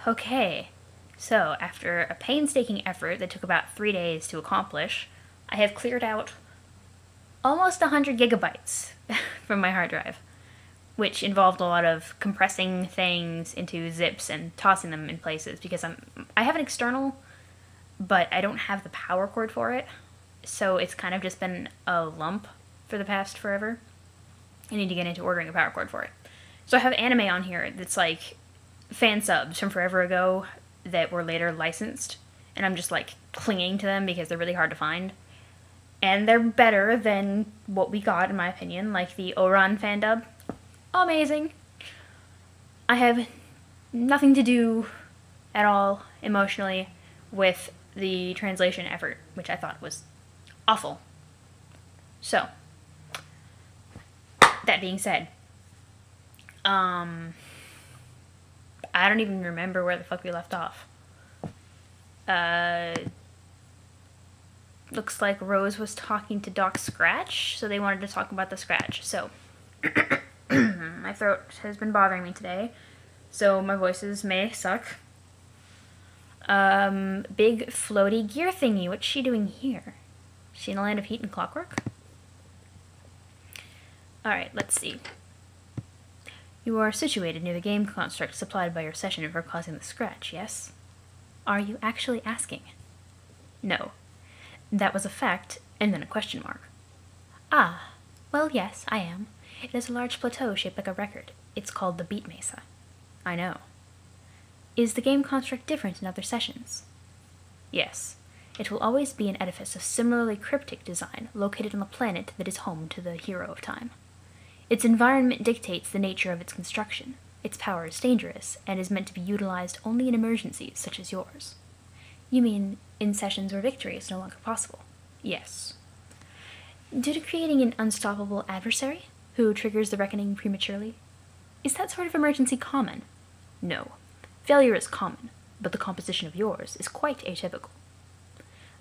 Okay, so after a painstaking effort that took about 3 days to accomplish, I have cleared out almost 100 gigabytes from my hard drive, which involved a lot of compressing things into zips and tossing them in places because I have an external, but I don't have the power cord for it, so it's kind of just been a lump for the past forever. I need to get into ordering a power cord for it. So I have anime on here that's like fan subs from forever ago that were later licensed, and I'm just like clinging to them because they're really hard to find. And they're better than what we got, in my opinion, like the Oran fan dub. Amazing. I have nothing to do at all emotionally with the translation effort, which I thought was awful. So, that being said, I don't even remember where the fuck we left off. Looks like Rose was talking to Doc Scratch, so they wanted to talk about the scratch. So, my throat has been bothering me today, so my voices may suck. Big floaty gear thingy, what's she doing here? Is she in a land of heat and clockwork? Alright, let's see. You are situated near the game construct supplied by your session for causing the scratch, yes? Are you actually asking? No. That was a fact, and then a question mark. Ah, well, yes, I am. It is a large plateau shaped like a record. It's called the Beat Mesa. I know. Is the game construct different in other sessions? Yes. It will always be an edifice of similarly cryptic design located on the planet that is home to the hero of time. Its environment dictates the nature of its construction. Its power is dangerous, and is meant to be utilized only in emergencies such as yours. You mean in sessions where victory is no longer possible? Yes. Due to creating an unstoppable adversary, who triggers the reckoning prematurely? Is that sort of emergency common? No. Failure is common, but the composition of yours is quite atypical.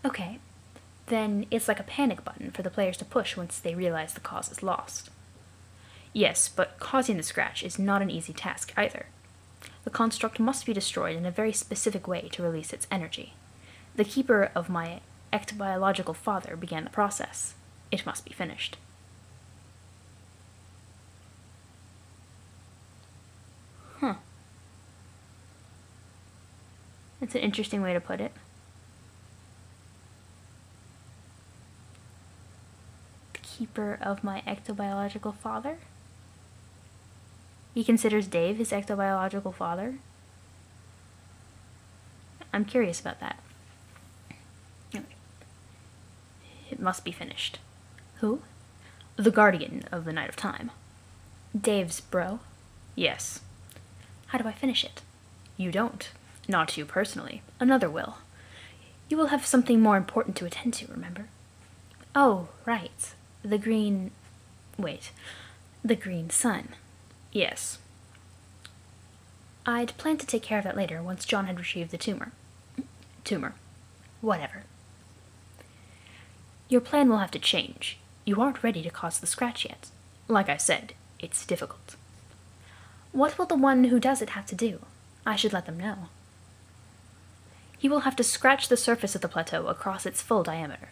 Okay. Then it's like a panic button for the players to push once they realize the cause is lost. Yes, but causing the scratch is not an easy task either. The construct must be destroyed in a very specific way to release its energy. The keeper of my ectobiological father began the process. It must be finished. Huh. That's an interesting way to put it. The keeper of my ectobiological father? He considers Dave his ectobiological father? I'm curious about that. Anyway. It must be finished. Who? The guardian of the Night of Time. Dave's bro? Yes. How do I finish it? You don't. Not you personally. Another will. You will have something more important to attend to, remember? Oh, right. The green... Wait. The green sun. Yes. I'd planned to take care of that later once John had retrieved the tumor. Tumor. Whatever. Your plan will have to change. You aren't ready to cause the scratch yet. Like I said, it's difficult. What will the one who does it have to do? I should let them know. He will have to scratch the surface of the plateau across its full diameter.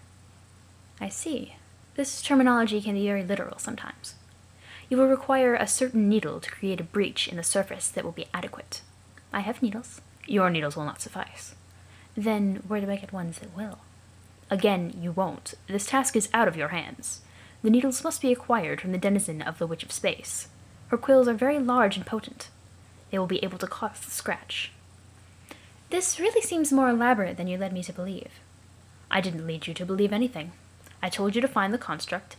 I see. This terminology can be very literal sometimes. You will require a certain needle to create a breach in the surface that will be adequate. I have needles. Your needles will not suffice. Then where do I get ones that will? Again, you won't. This task is out of your hands. The needles must be acquired from the denizen of the Witch of Space. Her quills are very large and potent. They will be able to cause the scratch. This really seems more elaborate than you led me to believe. I didn't lead you to believe anything. I told you to find the construct,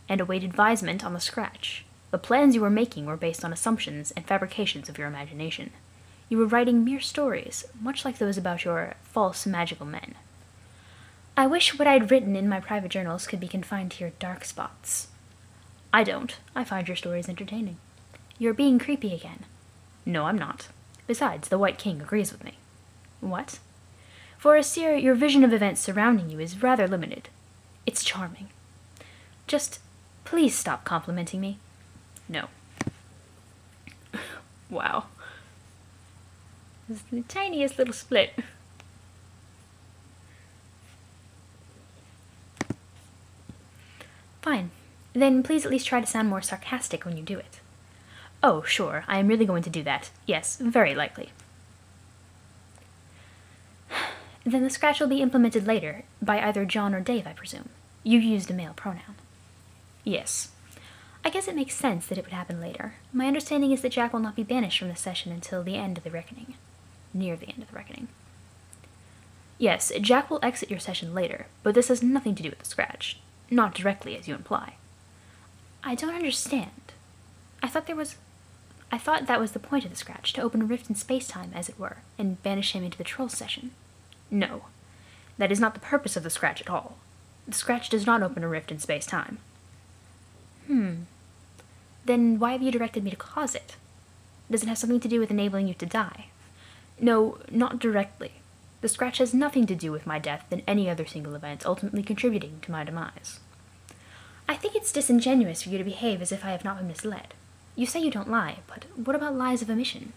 and await advisement on the scratch. The plans you were making were based on assumptions and fabrications of your imagination. You were writing mere stories, much like those about your false magical men. I wish what I'd written in my private journals could be confined to your dark spots. I don't. I find your stories entertaining. You're being creepy again. No, I'm not. Besides, the White King agrees with me. What? For a seer, your vision of events surrounding you is rather limited. It's charming. Just please stop complimenting me. No. Wow. It's the tiniest little split. Fine. Then please at least try to sound more sarcastic when you do it. Oh, sure, I am really going to do that. Yes, very likely. Then the scratch will be implemented later, by either John or Dave, I presume. You used a male pronoun. Yes. I guess it makes sense that it would happen later. My understanding is that Jack will not be banished from the session until the end of the reckoning. Near the end of the reckoning. Yes, Jack will exit your session later, but this has nothing to do with the scratch. Not directly, as you imply. I don't understand. I thought that was the point of the scratch, to open a rift in space-time, as it were, and banish him into the troll session. No. That is not the purpose of the scratch at all. The scratch does not open a rift in space-time. Then why have you directed me to cause it? Does it have something to do with enabling you to die? No, not directly. The scratch has nothing to do with my death than any other single event ultimately contributing to my demise. I think it's disingenuous for you to behave as if I have not been misled. You say you don't lie, but what about lies of omission?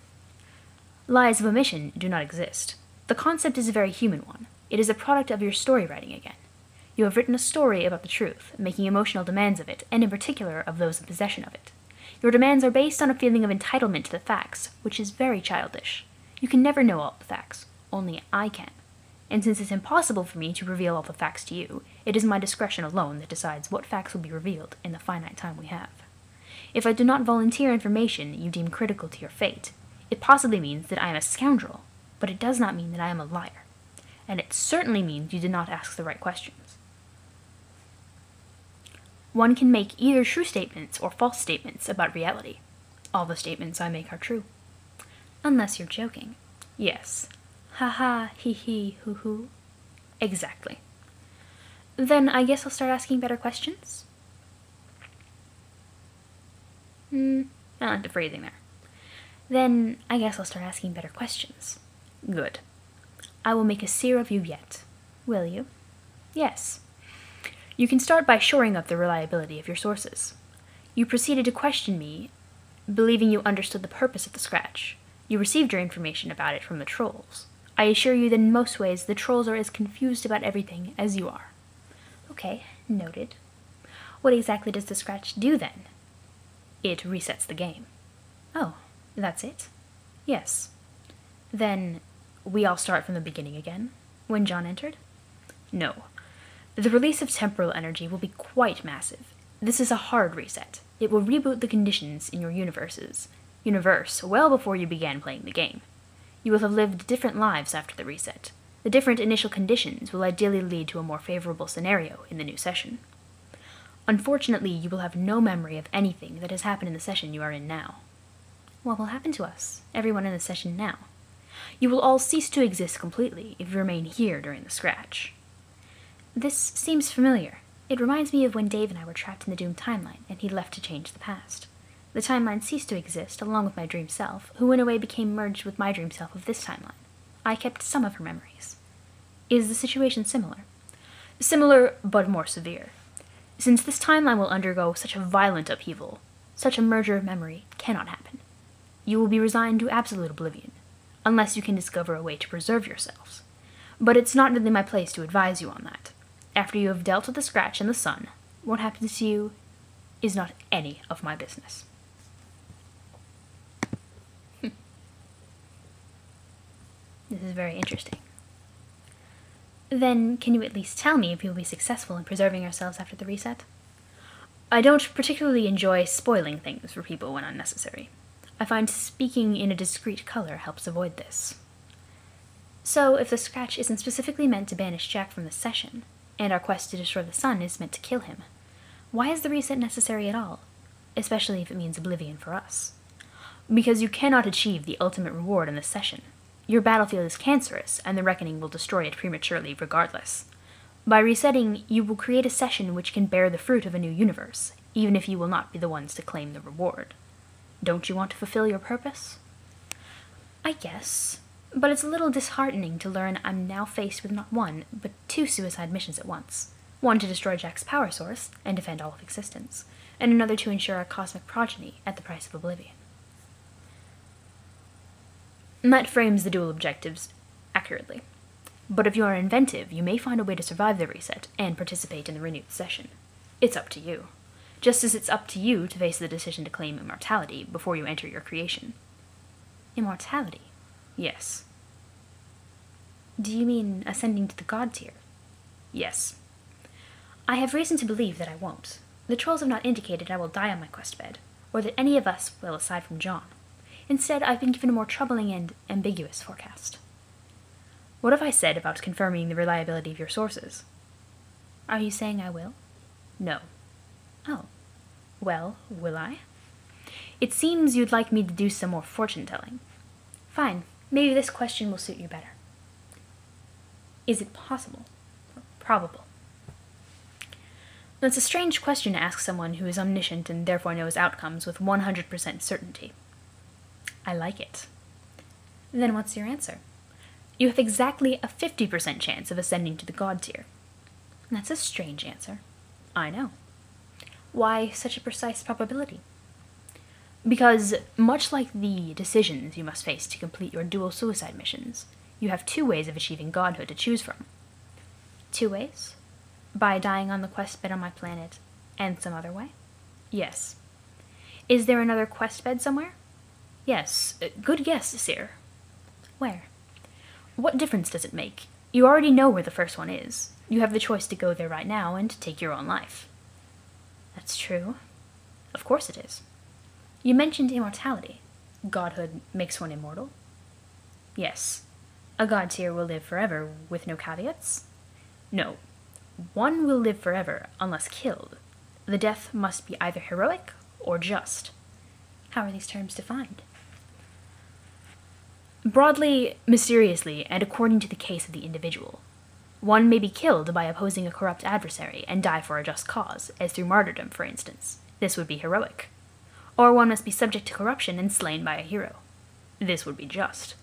Lies of omission do not exist. The concept is a very human one. It is a product of your story writing again. You have written a story about the truth, making emotional demands of it, and in particular of those in possession of it. Your demands are based on a feeling of entitlement to the facts, which is very childish. You can never know all the facts. Only I can. And since it's impossible for me to reveal all the facts to you, it is my discretion alone that decides what facts will be revealed in the finite time we have. If I do not volunteer information you deem critical to your fate, it possibly means that I am a scoundrel, but it does not mean that I am a liar. And it certainly means you did not ask the right questions. One can make either true statements or false statements about reality. All the statements I make are true. Unless you're joking. Yes. Ha ha, hee hee, hoo hoo. Exactly. Then I guess I'll start asking better questions? I like the phrasing there. Then I guess I'll start asking better questions. Good. I will make a seer of you yet. Will you? Yes. You can start by shoring up the reliability of your sources. You proceeded to question me, believing you understood the purpose of the scratch. You received your information about it from the trolls. I assure you that in most ways the trolls are as confused about everything as you are. Okay, noted. What exactly does the scratch do then? It resets the game. Oh, that's it? Yes. Then we all start from the beginning again, when John entered? No. The release of temporal energy will be quite massive. This is a hard reset. It will reboot the conditions in your universe well before you began playing the game. You will have lived different lives after the reset. The different initial conditions will ideally lead to a more favorable scenario in the new session. Unfortunately, you will have no memory of anything that has happened in the session you are in now. What will happen to us, everyone in the session now? You will all cease to exist completely if you remain here during the scratch. This seems familiar. It reminds me of when Dave and I were trapped in the doomed timeline, and he left to change the past. The timeline ceased to exist, along with my dream self, who in a way became merged with my dream self of this timeline. I kept some of her memories. Is the situation similar? Similar, but more severe. Since this timeline will undergo such a violent upheaval, such a merger of memory cannot happen. You will be resigned to absolute oblivion, unless you can discover a way to preserve yourselves. But it's not really my place to advise you on that. After you have dealt with the scratch and the sun, what happens to you is not any of my business. This is very interesting. Then, can you at least tell me if you will be successful in preserving yourselves after the reset? I don't particularly enjoy spoiling things for people when unnecessary. I find speaking in a discreet color helps avoid this. So, if the scratch isn't specifically meant to banish Jack from the session, and our quest to destroy the sun is meant to kill him, why is the reset necessary at all? Especially if it means oblivion for us. Because you cannot achieve the ultimate reward in this session. Your battlefield is cancerous, and the reckoning will destroy it prematurely regardless. By resetting, you will create a session which can bear the fruit of a new universe, even if you will not be the ones to claim the reward. Don't you want to fulfill your purpose? I guess. But it's a little disheartening to learn I'm now faced with not one, but two suicide missions at once. One to destroy Jack's power source, and defend all of existence, and another to ensure our cosmic progeny at the price of oblivion. That frames the dual objectives accurately. But if you are inventive, you may find a way to survive the reset and participate in the renewed session. It's up to you. Just as it's up to you to face the decision to claim immortality before you enter your creation. Immortality? Yes. Do you mean ascending to the god tier? Yes. I have reason to believe that I won't. The trolls have not indicated I will die on my quest bed, or that any of us will aside from John. Instead, I've been given a more troubling and ambiguous forecast. What have I said about confirming the reliability of your sources? Are you saying I will? No. Oh. Well, will I? It seems you'd like me to do some more fortune-telling. Fine. Maybe this question will suit you better. Is it possible? Or probable? That's a strange question to ask someone who is omniscient and therefore knows outcomes with 100% certainty. I like it. Then what's your answer? You have exactly a 50% chance of ascending to the god tier. That's a strange answer. I know. Why such a precise probability? Because, much like the decisions you must face to complete your dual suicide missions, you have 2 ways of achieving godhood to choose from. 2 ways? By dying on the quest bed on my planet, and some other way? Yes. Is there another quest bed somewhere? Yes. Good guess, Sir. Where? What difference does it make? You already know where the first one is. You have the choice to go there right now and take your own life. That's true. Of course it is. You mentioned immortality. Godhood makes one immortal? Yes. A god tier will live forever with no caveats? No. One will live forever unless killed. The death must be either heroic or just. How are these terms defined? Broadly, mysteriously, and according to the case of the individual. One may be killed by opposing a corrupt adversary and die for a just cause, as through martyrdom, for instance. This would be heroic. Or one must be subject to corruption and slain by a hero. This would be just.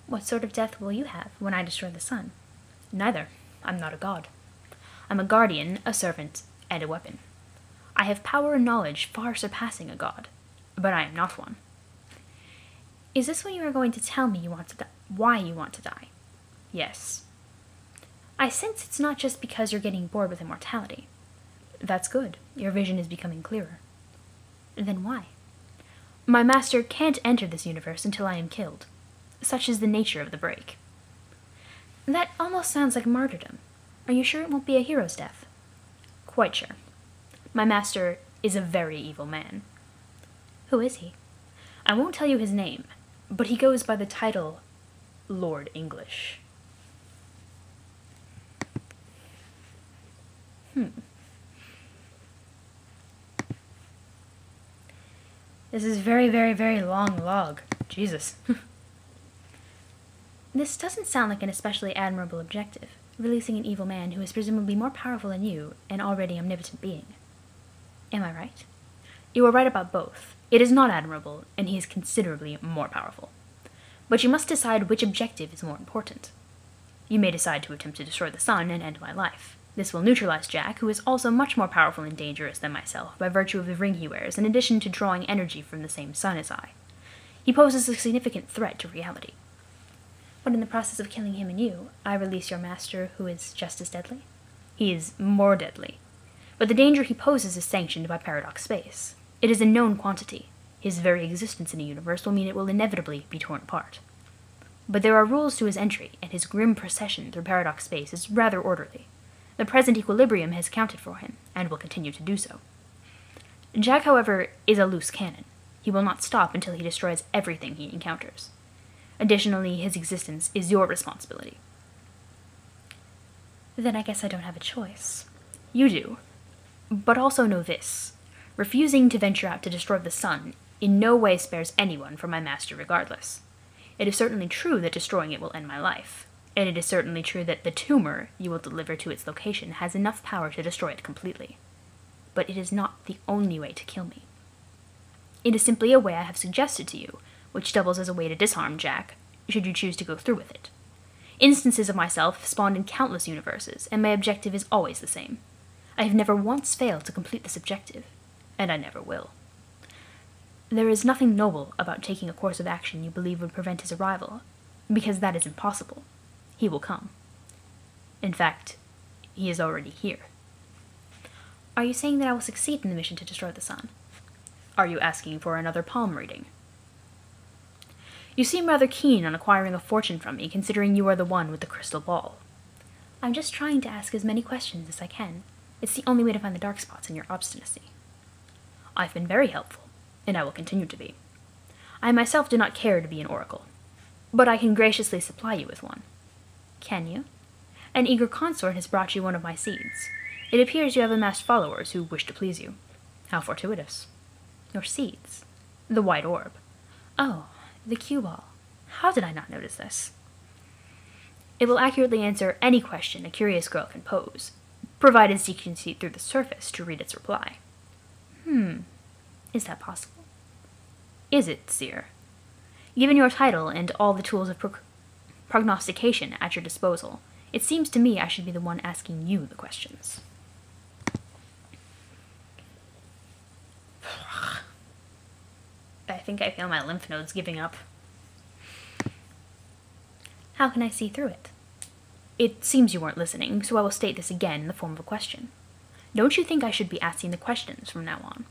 What sort of death will you have when I destroy the sun? Neither. I'm not a god. I'm a guardian, a servant, and a weapon. I have power and knowledge far surpassing a god, but I am not one. Is this what you are going to tell me why you want to die? Yes. I sense it's not just because you're getting bored with immortality. That's good. Your vision is becoming clearer. Then why? My master can't enter this universe until I am killed. Such is the nature of the break. That almost sounds like martyrdom. Are you sure it won't be a hero's death? Quite sure. My master is a very evil man. Who is he? I won't tell you his name, but he goes by the title Lord English. This is very, very, very long log. Jesus. This doesn't sound like an especially admirable objective, releasing an evil man who is presumably more powerful than you, an already omnipotent being. Am I right? You are right about both. It is not admirable, and he is considerably more powerful. But you must decide which objective is more important. You may decide to attempt to destroy the sun and end my life. This will neutralize Jack, who is also much more powerful and dangerous than myself by virtue of the ring he wears, in addition to drawing energy from the same sun as I. He poses a significant threat to reality. But in the process of killing him and you, I release your master, who is just as deadly? He is more deadly. But the danger he poses is sanctioned by paradox space. It is a known quantity. His very existence in a universe will mean it will inevitably be torn apart. But there are rules to his entry, and his grim procession through paradox space is rather orderly. The present equilibrium has accounted for him, and will continue to do so. Jack, however, is a loose cannon. He will not stop until he destroys everything he encounters. Additionally, his existence is your responsibility. Then I guess I don't have a choice. You do. But also know this. Refusing to venture out to destroy the sun in no way spares anyone from my master regardless. It is certainly true that destroying it will end my life, and it is certainly true that the tumor you will deliver to its location has enough power to destroy it completely. But it is not the only way to kill me. It is simply a way I have suggested to you, which doubles as a way to disarm Jack, should you choose to go through with it. Instances of myself have spawned in countless universes, and my objective is always the same. I have never once failed to complete this objective, and I never will. There is nothing noble about taking a course of action you believe would prevent his arrival, because that is impossible. He will come. In fact, he is already here. Are you saying that I will succeed in the mission to destroy the sun? Are you asking for another palm reading? You seem rather keen on acquiring a fortune from me, considering you are the one with the crystal ball. I'm just trying to ask as many questions as I can. It's the only way to find the dark spots in your obstinacy. I've been very helpful, and I will continue to be. I myself do not care to be an oracle, but I can graciously supply you with one. Can you? An eager consort has brought you one of my seeds. It appears you have amassed followers who wish to please you. How fortuitous. Your seeds. The white orb. Oh, the cue ball. How did I not notice this? It will accurately answer any question a curious girl can pose, provided she can see through the surface to read its reply. Is that possible? Is it, seer? Given your title and all the tools of prognostication at your disposal, it seems to me I should be the one asking you the questions. I think I feel my lymph nodes giving up. How can I see through it? It seems you weren't listening, so I will state this again in the form of a question. Don't you think I should be asking the questions from now on?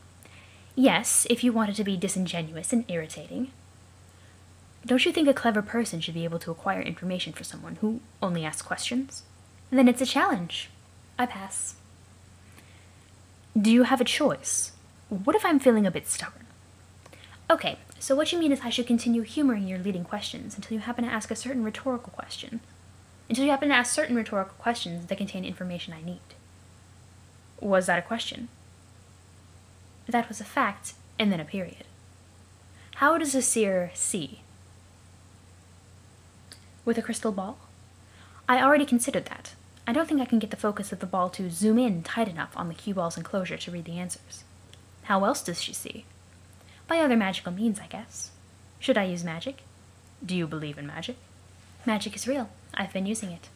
Yes, if you wanted to be disingenuous and irritating. Don't you think a clever person should be able to acquire information for someone who only asks questions? Then it's a challenge. I pass. Do you have a choice? What if I'm feeling a bit stubborn? Okay, so what you mean is I should continue humoring your leading questions until you happen to ask a certain rhetorical question. Until you happen to ask certain rhetorical questions that contain information I need. Was that a question? That was a fact, and then a period. How does a seer see? With a crystal ball? I already considered that. I don't think I can get the focus of the ball to zoom in tight enough on the cue ball's enclosure to read the answers. How else does she see? By other magical means, I guess. Should I use magic? Do you believe in magic? Magic is real. I've been using it.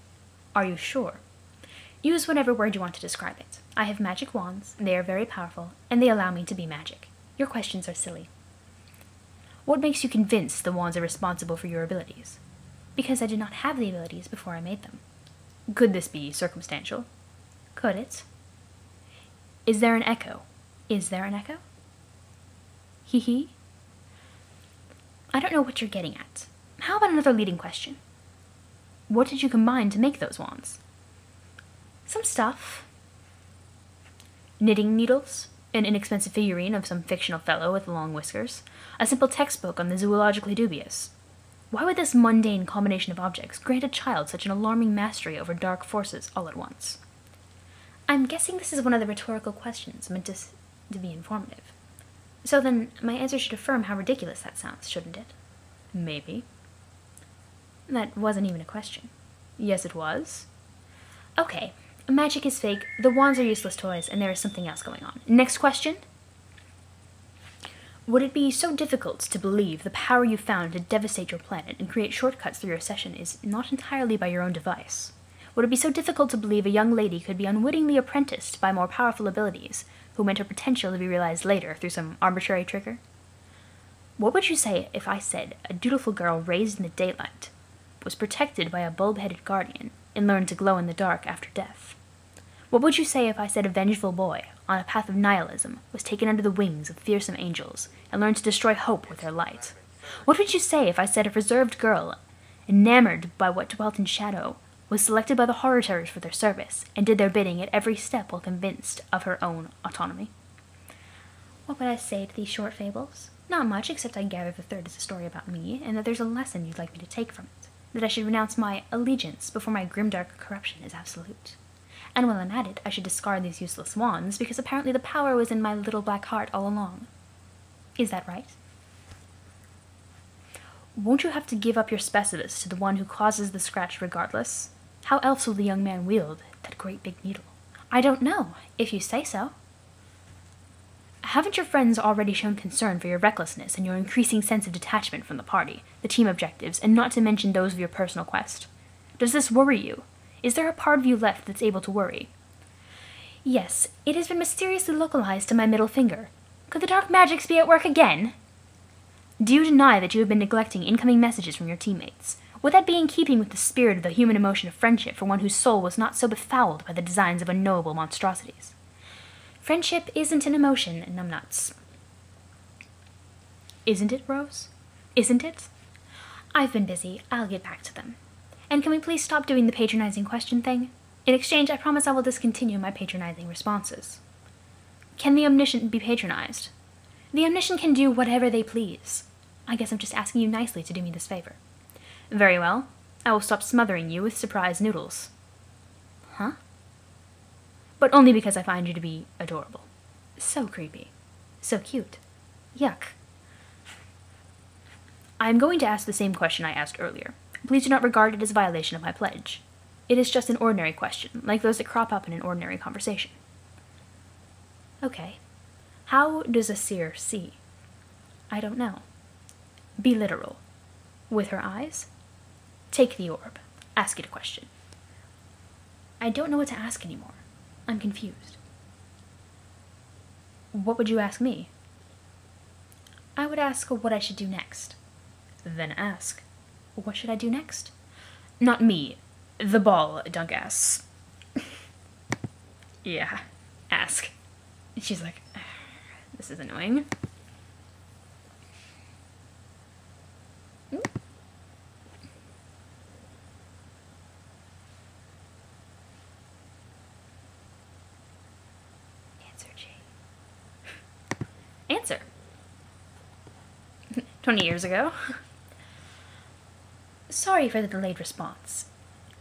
Are you sure? Use whatever word you want to describe it. I have magic wands, they are very powerful, and they allow me to be magic. Your questions are silly. What makes you convinced the wands are responsible for your abilities? Because I did not have the abilities before I made them. Could this be circumstantial? Could it? Is there an echo? Is there an echo? Hee hee? I don't know what you're getting at. How about another leading question? What did you combine to make those wands? Some stuff. Knitting needles, an inexpensive figurine of some fictional fellow with long whiskers, a simple textbook on the zoologically dubious. Why would this mundane combination of objects grant a child such an alarming mastery over dark forces all at once? I'm guessing this is one of the rhetorical questions meant to be informative. So then, my answer should affirm how ridiculous that sounds, shouldn't it? Maybe. That wasn't even a question. Yes, it was. Okay, magic is fake, the wands are useless toys, and there is something else going on. Next question? Would it be so difficult to believe the power you found to devastate your planet and create shortcuts through your session is not entirely by your own device? Would it be so difficult to believe a young lady could be unwittingly apprenticed by more powerful abilities, who meant her potential to be realized later through some arbitrary trigger? What would you say if I said a dutiful girl raised in the daylight was protected by a bulb-headed guardian and learned to glow in the dark after death? What would you say if I said a vengeful boy, on a path of nihilism, was taken under the wings of fearsome angels and learned to destroy hope with their light? What would you say if I said a reserved girl, enamored by what dwelt in shadow, was selected by the horror-terrors for their service and did their bidding at every step while convinced of her own autonomy? What would I say to these short fables? Not much, except I gather the third is a story about me, and that there's a lesson you'd like me to take from it. That I should renounce my allegiance before my grimdark corruption is absolute. And while I'm at it, I should discard these useless wands, because apparently the power was in my little black heart all along. Is that right? Won't you have to give up your specialist to the one who causes the scratch regardless? How else will the young man wield that great big needle? I don't know, if you say so. Haven't your friends already shown concern for your recklessness and your increasing sense of detachment from the party, the team objectives, and not to mention those of your personal quest? Does this worry you? Is there a part of you left that's able to worry? Yes, it has been mysteriously localized to my middle finger. Could the dark magics be at work again? Do you deny that you have been neglecting incoming messages from your teammates? Would that be in keeping with the spirit of the human emotion of friendship for one whose soul was not so befouled by the designs of unknowable monstrosities? Friendship isn't an emotion, numbnuts. Isn't it, Rose? Isn't it? I've been busy. I'll get back to them. And can we please stop doing the patronizing question thing? In exchange, I promise I will discontinue my patronizing responses. Can the omniscient be patronized? The omniscient can do whatever they please. I guess I'm just asking you nicely to do me this favor. Very well. I will stop smothering you with surprise noodles. Huh? But only because I find you to be adorable. So creepy. So cute. Yuck. I am going to ask the same question I asked earlier. Please do not regard it as a violation of my pledge. It is just an ordinary question, like those that crop up in an ordinary conversation. Okay. How does a seer see? I don't know. Be literal. With her eyes? Take the orb. Ask it a question. I don't know what to ask anymore. I'm confused. What would you ask me? I would ask what I should do next. Then ask, what should I do next? Not me. The ball, Dunkass. Yeah, ask. And she's like, this is annoying. Answer, Jay. Answer. 20 years ago. Sorry for the delayed response.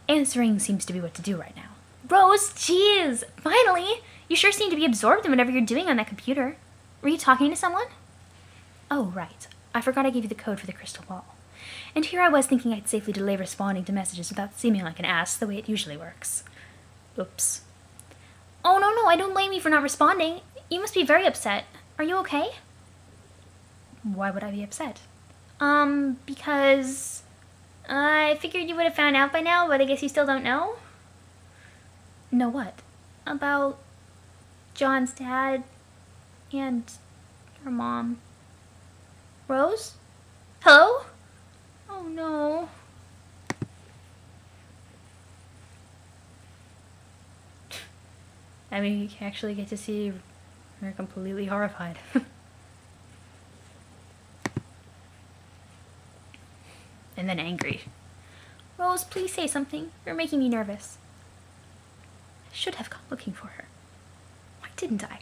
Answering seems to be what to do right now. Rose, jeez! Finally! You sure seem to be absorbed in whatever you're doing on that computer. Were you talking to someone? Oh, right. I forgot I gave you the code for the crystal ball. And here I was thinking I'd safely delay responding to messages without seeming like an ass the way it usually works. Oops. Oh, no, I don't blame you for not responding. You must be very upset. Are you okay? Why would I be upset? Because I figured you would have found out by now, but I guess you still don't know? Know what? About John's dad and her mom. Rose? Hello? Oh no. I mean, you can actually get to see her completely horrified. And then angry. Rose, please say something. You're making me nervous. I should have gone looking for her. Why didn't I?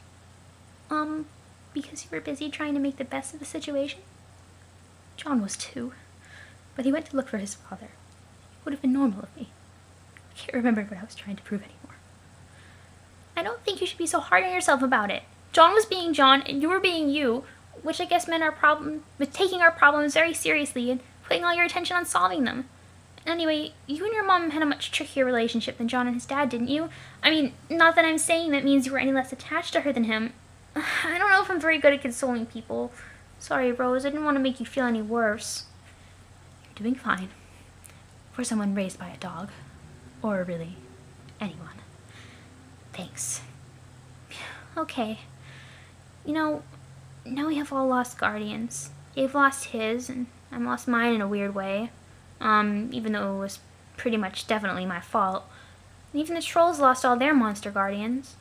Because you were busy trying to make the best of the situation? John was too. But he went to look for his father. It would have been normal of me. I can't remember what I was trying to prove anymore. I don't think you should be so hard on yourself about it. John was being John, and you were being you, which I guess meant taking our problems very seriously and putting all your attention on solving them. Anyway, you and your mom had a much trickier relationship than John and his dad, didn't you? I mean, not that I'm saying that means you were any less attached to her than him. I don't know if I'm very good at consoling people. Sorry, Rose, I didn't want to make you feel any worse. You're doing fine. For someone raised by a dog. Or really, anyone. Thanks. Okay. You know, now we have all lost guardians. Dave lost his, and I lost mine in a weird way. Even though it was pretty much definitely my fault. And even the trolls lost all their monster guardians.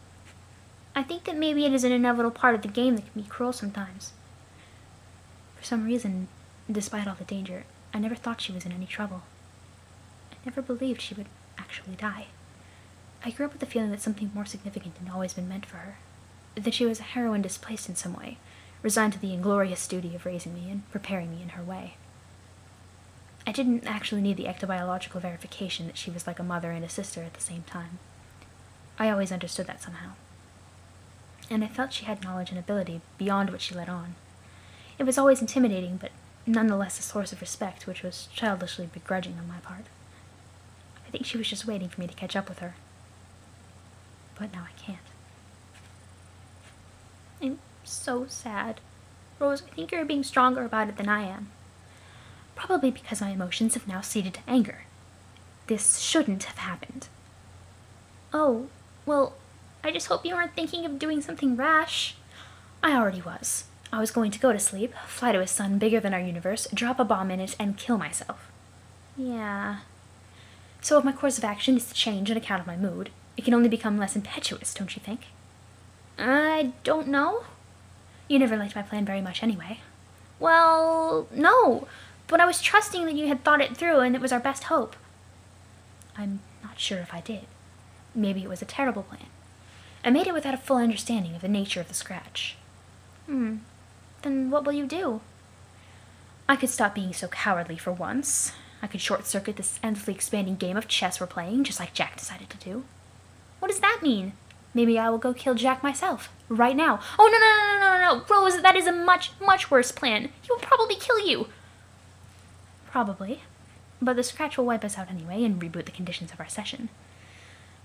I think that maybe it is an inevitable part of the game that can be cruel sometimes. For some reason, despite all the danger, I never thought she was in any trouble. I never believed she would actually die. I grew up with the feeling that something more significant had always been meant for her. That she was a heroine displaced in some way, resigned to the inglorious duty of raising me and preparing me in her way. I didn't actually need the ectobiological verification that she was like a mother and a sister at the same time. I always understood that somehow. And I felt she had knowledge and ability beyond what she let on. It was always intimidating, but nonetheless a source of respect, which was childishly begrudging on my part. I think she was just waiting for me to catch up with her. But now I can't. I'm so sad. Rose, I think you're being stronger about it than I am. Probably because my emotions have now ceded to anger. This shouldn't have happened. Oh, well, I just hope you weren't thinking of doing something rash. I already was. I was going to go to sleep, fly to a sun bigger than our universe, drop a bomb in it, and kill myself. Yeah. So if my course of action is to change on account of my mood, it can only become less impetuous, don't you think? I don't know. You never liked my plan very much anyway. Well, no, but I was trusting that you had thought it through and it was our best hope. I'm not sure if I did. Maybe it was a terrible plan. I made it without a full understanding of the nature of the scratch. Then what will you do? I could stop being so cowardly for once. I could short-circuit this endlessly expanding game of chess we're playing, just like Jack decided to do. What does that mean? Maybe I will go kill Jack myself, right now. Oh, no, Rose, that is a much, much worse plan. He will probably kill you. Probably. But the scratch will wipe us out anyway and reboot the conditions of our session.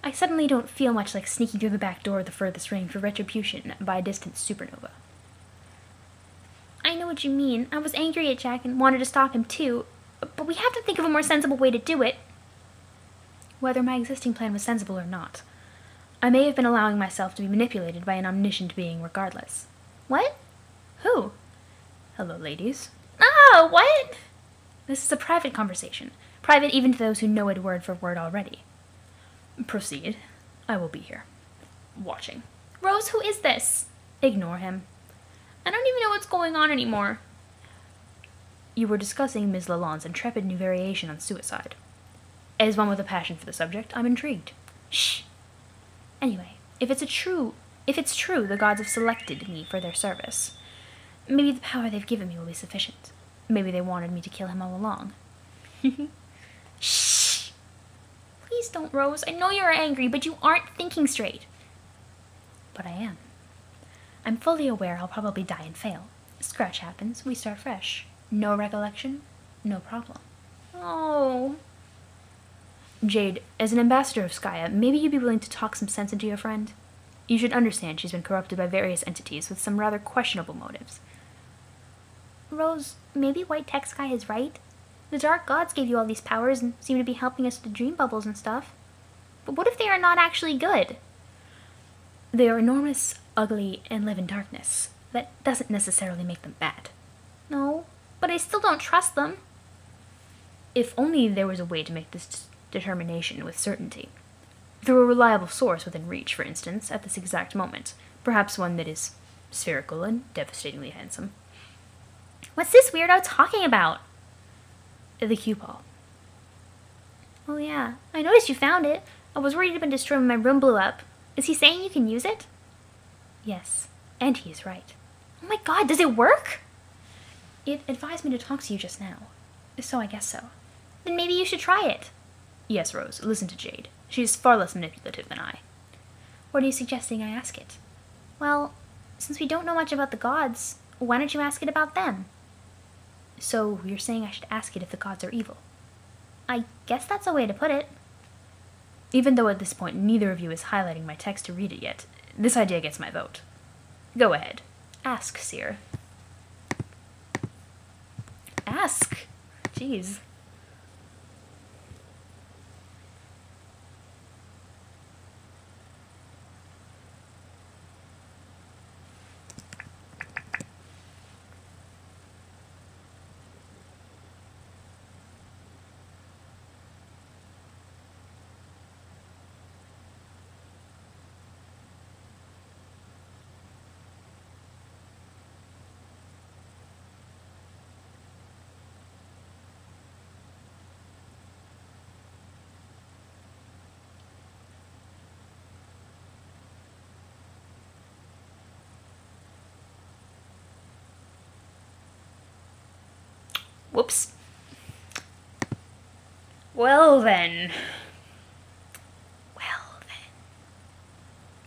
I suddenly don't feel much like sneaking through the back door of the furthest ring for retribution by a distant supernova. I know what you mean. I was angry at Jack and wanted to stop him too, but we have to think of a more sensible way to do it. Whether my existing plan was sensible or not, I may have been allowing myself to be manipulated by an omniscient being regardless. What? Who? Hello, ladies. Ah, what? This is a private conversation. Private even to those who know it word for word already. Proceed. I will be here. Watching. Rose, who is this? Ignore him. I don't even know what's going on anymore. You were discussing Ms. Lalonde's intrepid new variation on suicide. As one with a passion for the subject, I'm intrigued. Shh. Anyway, if it's true the gods have selected me for their service, maybe the power they've given me will be sufficient. Maybe they wanted me to kill him all along. Shh! Please don't, Rose. I know you're angry, but you aren't thinking straight. But I am. I'm fully aware I'll probably die and fail. Scratch happens, we start fresh. No recollection, no problem. Oh. Jade, as an ambassador of Skya, maybe you'd be willing to talk some sense into your friend? You should understand she's been corrupted by various entities with some rather questionable motives. Rose, maybe White Tech Sky is right. The Dark Gods gave you all these powers and seem to be helping us with the dream bubbles and stuff. But what if they are not actually good? They are enormous, ugly, and live in darkness. That doesn't necessarily make them bad. No, but I still don't trust them. If only there was a way to make this determination with certainty. Through a reliable source within reach, for instance, at this exact moment. Perhaps one that is spherical and devastatingly handsome. What's this weirdo talking about? The cue ball. Oh yeah, I noticed you found it. I was worried it had been destroyed when my room blew up. Is he saying you can use it? Yes, and he is right. Oh my god, does it work? It advised me to talk to you just now, so I guess so. Then maybe you should try it. Yes, Rose, listen to Jade. She is far less manipulative than I. What are you suggesting I ask it? Well, since we don't know much about the gods, why don't you ask it about them? So you're saying I should ask it if the gods are evil? I guess that's a way to put it. Even though at this point neither of you is highlighting my text to read it yet, this idea gets my vote. Go ahead. Ask, Seer. Ask? Jeez. Whoops. Well then.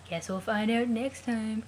Guess we'll find out next time.